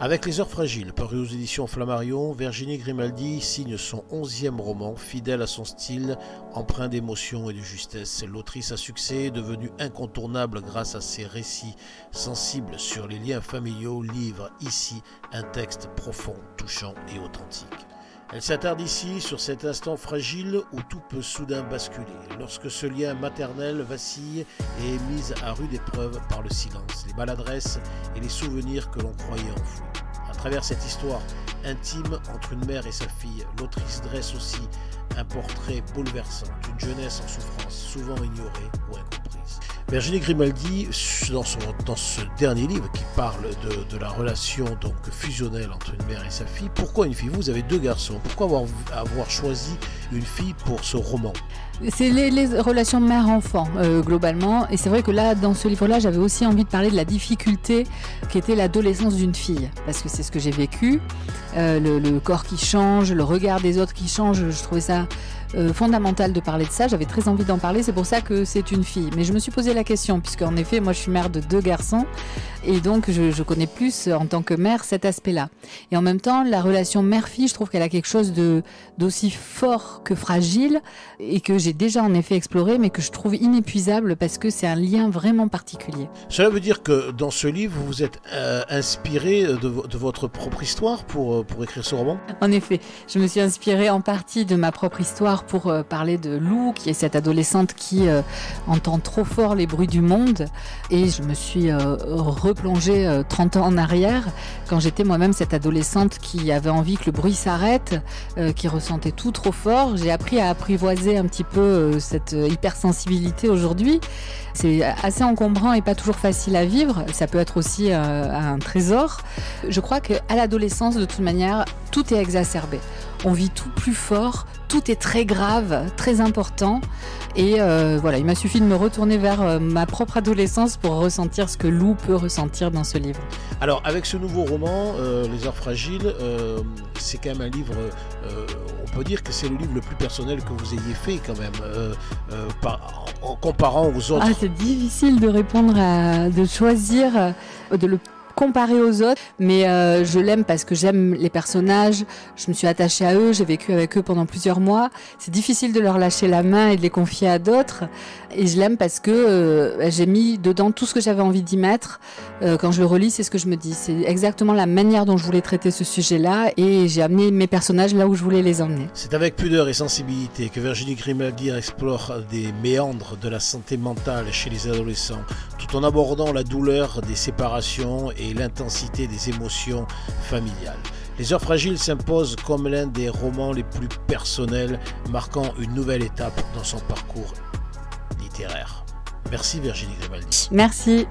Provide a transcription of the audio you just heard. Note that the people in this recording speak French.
Avec Les Heures Fragiles, paru aux éditions Flammarion, Virginie Grimaldi signe son 11e roman, fidèle à son style, empreint d'émotion et de justesse. L'autrice à succès, devenue incontournable grâce à ses récits sensibles sur les liens familiaux, livre ici un texte profond, touchant et authentique. Elle s'attarde ici sur cet instant fragile où tout peut soudain basculer, lorsque ce lien maternel vacille et est mis à rude épreuve par le silence, les maladresses et les souvenirs que l'on croyait enfouis. À travers cette histoire intime entre une mère et sa fille, l'autrice dresse aussi un portrait bouleversant d'une jeunesse en souffrance, souvent ignorée ou incomprise. Virginie Grimaldi, dans ce dernier livre qui parle de la relation donc fusionnelle entre une mère et sa fille, pourquoi une fille? Vous avez deux garçons, pourquoi avoir choisi une fille pour ce roman? C'est les relations mère-enfant, globalement. Et c'est vrai que là, dans ce livre-là, j'avais aussi envie de parler de la difficulté qu'était l'adolescence d'une fille. Parce que c'est ce que j'ai vécu. Le corps qui change, le regard des autres qui change, je trouvais ça fondamental de parler de ça. J'avais très envie d'en parler, c'est pour ça que c'est une fille. Mais je me suis posé la question, puisque en effet, moi je suis mère de deux garçons. Et donc je connais plus, en tant que mère, cet aspect-là. Et en même temps, la relation mère-fille, je trouve qu'elle a quelque chose d'aussi fort que fragile, et que j'ai déjà en effet exploré, mais que je trouve inépuisable, parce que c'est un lien vraiment particulier. Cela veut dire que dans ce livre, vous vous êtes inspiré de votre propre histoire pour écrire ce roman? En effet, je me suis inspirée en partie de ma propre histoire pour parler de Lou, qui est cette adolescente qui entend trop fort les bruits du monde. Et je me suis replongée 30 ans en arrière, quand j'étais moi-même cette adolescente qui avait envie que le bruit s'arrête, qui ressentait tout trop fort. J'ai appris à apprivoiser un petit peu cette hypersensibilité aujourd'hui. C'est assez encombrant et pas toujours facile à vivre. Ça peut être aussi un trésor. Je crois qu'à l'adolescence, de toute manière, tout est exacerbé. On vit tout plus fort, tout est très grave, très important. Et voilà, il m'a suffi de me retourner vers ma propre adolescence pour ressentir ce que Lou peut ressentir dans ce livre. Alors, avec ce nouveau roman, Les Heures Fragiles, c'est quand même un livre, on peut dire que c'est le livre le plus personnel que vous ayez fait quand même, en comparant aux autres. Ah, c'est difficile de répondre de choisir, de le comparé aux autres, mais je l'aime parce que j'aime les personnages, je me suis attachée à eux, j'ai vécu avec eux pendant plusieurs mois. C'est difficile de leur lâcher la main et de les confier à d'autres, et je l'aime parce que j'ai mis dedans tout ce que j'avais envie d'y mettre. Quand je le relis, c'est ce que je me dis, c'est exactement la manière dont je voulais traiter ce sujet-là, et j'ai amené mes personnages là où je voulais les emmener. C'est avec pudeur et sensibilité que Virginie Grimaldi explore des méandres de la santé mentale chez les adolescents, tout en abordant la douleur des séparations et l'intensité des émotions familiales. Les Heures Fragiles s'impose comme l'un des romans les plus personnels, marquant une nouvelle étape dans son parcours littéraire. Merci Virginie Grimaldi. Merci.